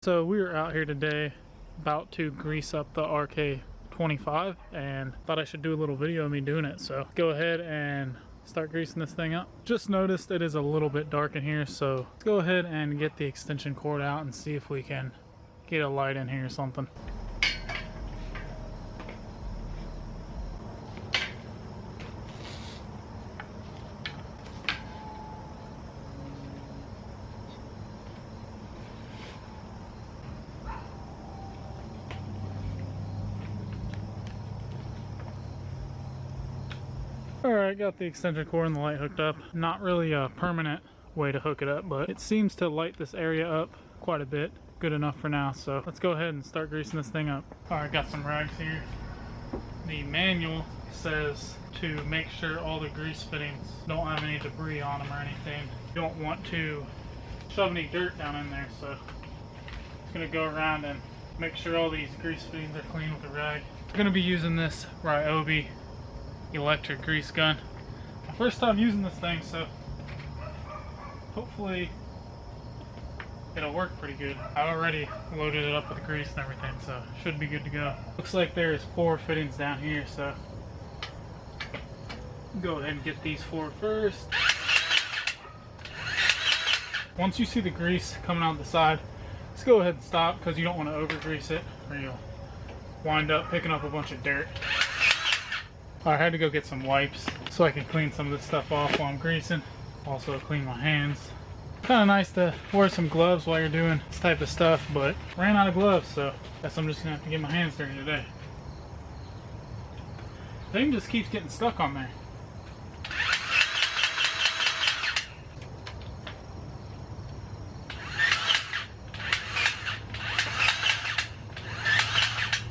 So we were out here today about to grease up the RK25 and thought I should do a little video of me doing it. So go ahead and start greasing this thing up. Just noticed it is a little bit dark in here, so let's go ahead and get the extension cord out and see if we can get a light in here or something. Alright, got the extension cord and the light hooked up. Not really a permanent way to hook it up, but it seems to light this area up quite a bit. Good enough for now, so let's go ahead and start greasing this thing up. Alright, got some rags here. The manual says to make sure all the grease fittings don't have any debris on them or anything. You don't want to shove any dirt down in there, so it's going to go around and make sure all these grease fittings are clean with the rag. I'm going to be using this Ryobi electric grease gun. My first time using this thing, so hopefully it'll work pretty good. I already loaded it up with grease and everything, so should be good to go. Looks like there's 4 fittings down here, so go ahead and get these 4 first. Once you see the grease coming out the side, just go ahead and stop, because you don't want to over grease it or you'll wind up picking up a bunch of dirt. I had to go get some wipes so I can clean some of this stuff off while I'm greasing. Also clean my hands. Kind of nice to wear some gloves while you're doing this type of stuff, but ran out of gloves, so guess I'm just gonna have to get my hands dirty today. The thing just keeps getting stuck on there.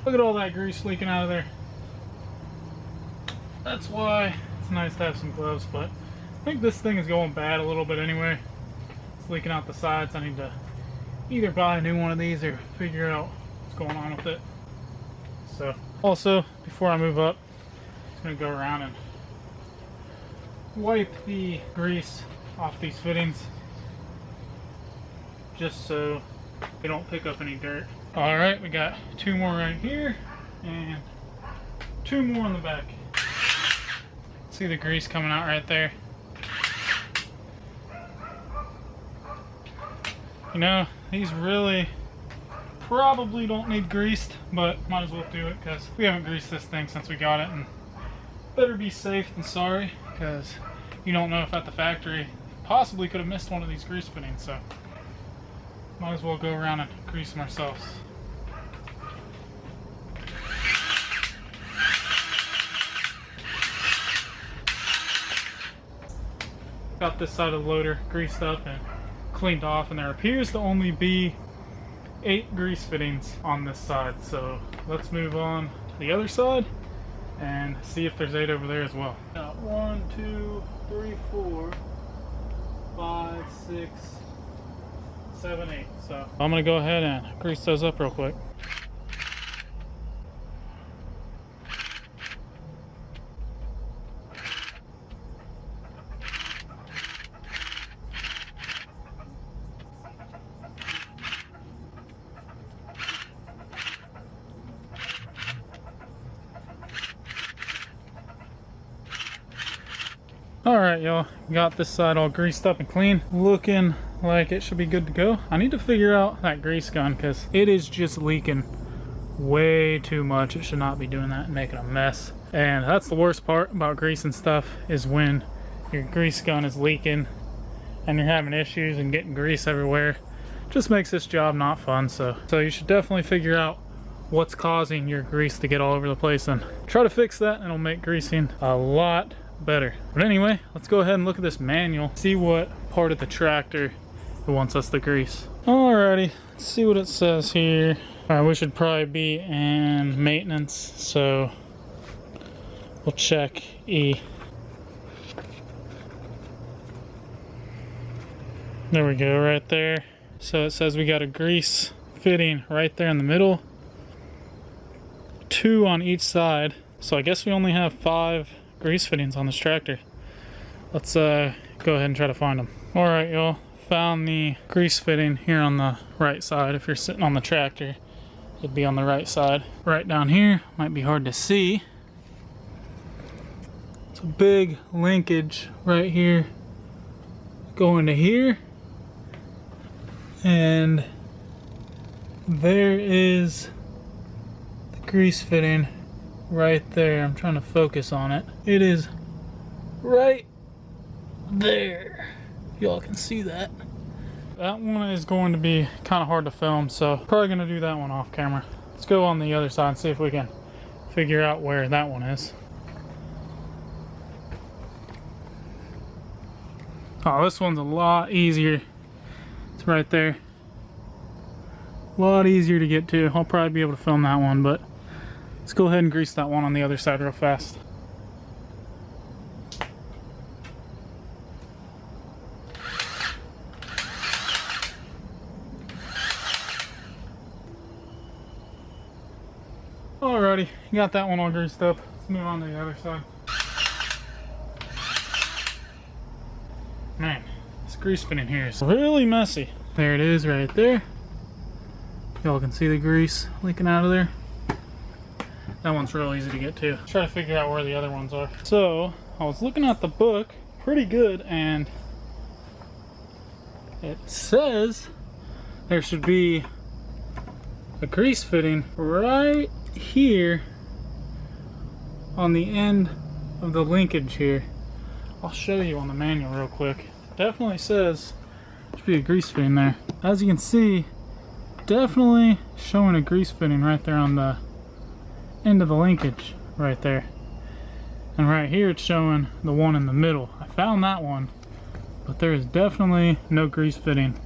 Look at all that grease leaking out of there. That's why it's nice to have some gloves, but I think this thing is going bad a little bit anyway. It's leaking out the sides. I need to either buy a new one of these or figure out what's going on with it. So, also, before I move up, I'm going to go around and wipe the grease off these fittings just so they don't pick up any dirt. Alright, we got 2 more right here and 2 more on the back. See the grease coming out right there. You know, these really probably don't need greased, but might as well do it because we haven't greased this thing since we got it, and better be safe than sorry, because you don't know if at the factory possibly could have missed one of these grease fittings, so might as well go around and grease them ourselves. Got this side of the loader greased up and cleaned off, and there appears to only be 8 grease fittings on this side, so let's move on to the other side and see if there's 8 over there as well. Got 1, 2, 3, 4, 5, 6, 7, 8. So I'm gonna go ahead and grease those up real quick. Alright y'all, got this side all greased up and clean, looking like it should be good to go. I need to figure out that grease gun because it is just leaking way too much. It should not be doing that and making a mess. And that's the worst part about greasing stuff, is when your grease gun is leaking and you're having issues and getting grease everywhere. Just makes this job not fun. So you should definitely figure out what's causing your grease to get all over the place and try to fix that, and it'll make greasing a lot better. But anyway, let's go ahead and look at this manual, see what part of the tractor it wants us to grease. Alrighty, let's see what it says here. Alright, we should probably be in maintenance, so we'll check E. There we go, right there. So it says we got a grease fitting right there in the middle, 2 on each side, so I guess we only have 5 grease fittings on this tractor. Let's go ahead and try to find them. Alright y'all, found the grease fitting here on the right side. If you're sitting on the tractor, it'd be on the right side. Right down here, might be hard to see. It's a big linkage right here going to here. And there is the grease fitting right there. I'm trying to focus on it. It is right there. Y'all can see that. That one is going to be kind of hard to film, so probably going to do that one off camera. Let's go on the other side and see if we can figure out where that one is. Oh, this one's a lot easier. It's right there. A lot easier to get to. I'll probably be able to film that one, but let's go ahead and grease that one on the other side real fast. Alrighty, got that one all greased up. Let's move on to the other side. Man, this grease fitting here is really messy. There it is right there. Y'all can see the grease leaking out of there. That one's real easy to get to. Try to figure out where the other ones are. So, I was looking at the book pretty good, and it says there should be a grease fitting right here on the end of the linkage here. I'll show you on the manual real quick. Definitely says there should be a grease fitting there. As you can see, definitely showing a grease fitting right there on the end of the linkage right there. And right here it's showing the one in the middle. I found that one, but there is definitely no grease fitting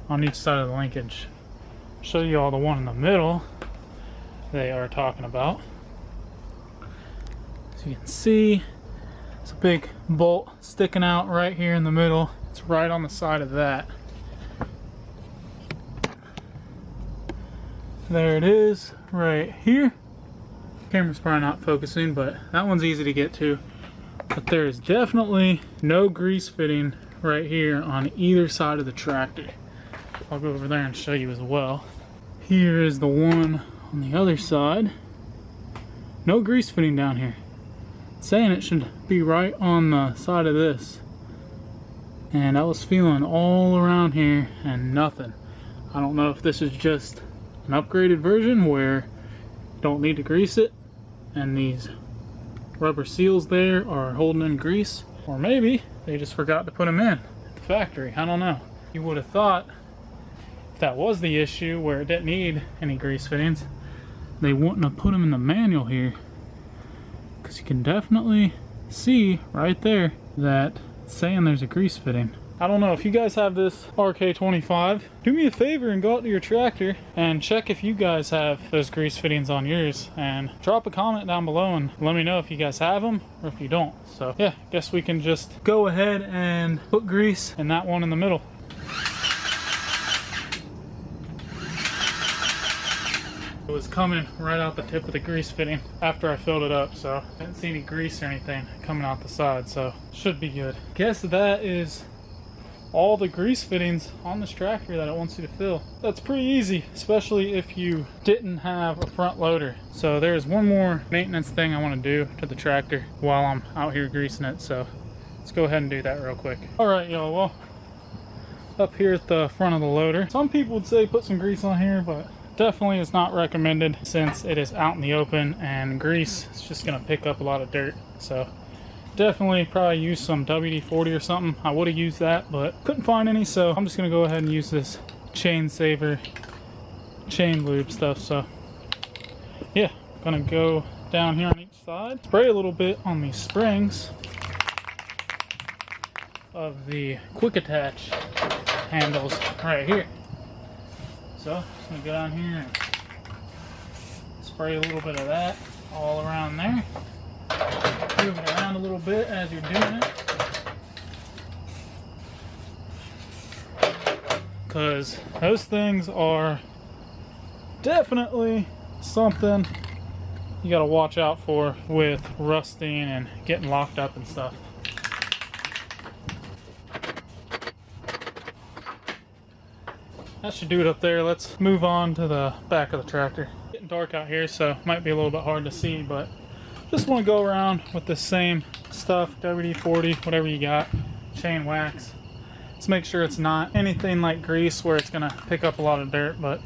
on each side of the linkage. I'll show you all the one in the middle they are talking about. As you can see, it's a big bolt sticking out right here in the middle. It's right on the side of that. There it is right here. Camera's probably not focusing, but that one's easy to get to. But there is definitely no grease fitting right here on either side of the tractor. I'll go over there and show you as well. Here is the one on the other side. No grease fitting down here. It's saying it should be right on the side of this. And I was feeling all around here and nothing. I don't know if this is just an upgraded version where you don't need to grease it and these rubber seals there are holding in grease, or maybe they just forgot to put them in at the factory. I don't know. You would have thought if that was the issue where it didn't need any grease fittings, they wouldn't have put them in the manual here, because you can definitely see right there that it's saying there's a grease fitting. I don't know if you guys have this RK25, do me a favor and go out to your tractor and check if you guys have those grease fittings on yours, and drop a comment down below and let me know if you guys have them or if you don't. So yeah, guess we can just go ahead and put grease in that one in the middle. It was coming right out the tip of the grease fitting after I filled it up, so I didn't see any grease or anything coming out the side, so should be good. Guess that is all the grease fittings on this tractor that it wants you to fill. That's pretty easy, especially if you didn't have a front loader. So there's one more maintenance thing I want to do to the tractor while I'm out here greasing it, so let's go ahead and do that real quick. Alright y'all, well, up here at the front of the loader, some people would say put some grease on here, but definitely is not recommended since it is out in the open and grease is just going to pick up a lot of dirt. So definitely probably use some WD-40 or something. I would have used that, but couldn't find any, so I'm just going to go ahead and use this chain saver chain lube stuff. So yeah, gonna go down here on each side, spray a little bit on the springs of the quick attach handles right here. So just gonna go down here and spray a little bit of that all around there. Move it around a little bit as you're doing it, because those things are definitely something you got to watch out for with rusting and getting locked up and stuff. that should do it up there. Let's move on to the back of the tractor. Getting dark out here, so it might be a little bit hard to see, but just want to go around with the same stuff, WD-40, whatever you got, chain wax. Let's make sure it's not anything like grease where it's gonna pick up a lot of dirt, but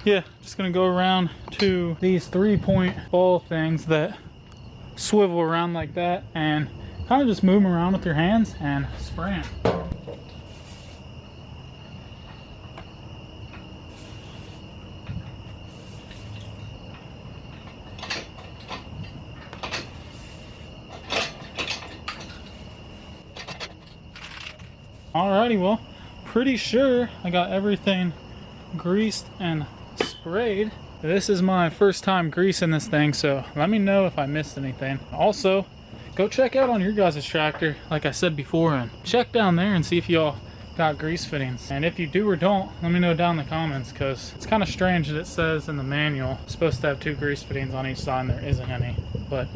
yeah, just gonna go around to these 3-point ball things that swivel around like that and kind of just move them around with your hands and spray them. Alrighty, well, pretty sure I got everything greased and sprayed. This is my first time greasing this thing, so let me know if I missed anything. Also, go check out on your guys' tractor, like I said before, and check down there and see if y'all got grease fittings. And if you do or don't, let me know down in the comments, because it's kind of strange that it says in the manual it's supposed to have 2 grease fittings on each side and there isn't any. But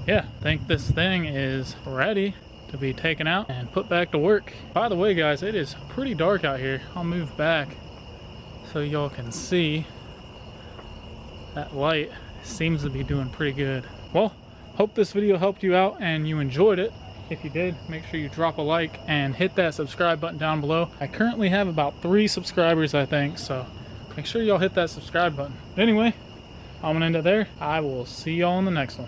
yeah, I think this thing is ready to be taken out and put back to work. By the way, guys, it is pretty dark out here. I'll move back so y'all can see. That light seems to be doing pretty good. Well, hope this video helped you out and you enjoyed it. If you did, make sure you drop a like and hit that subscribe button down below. I currently have about 3 subscribers, I think, so make sure y'all hit that subscribe button. Anyway, I'm gonna end it there. I will see y'all in the next one.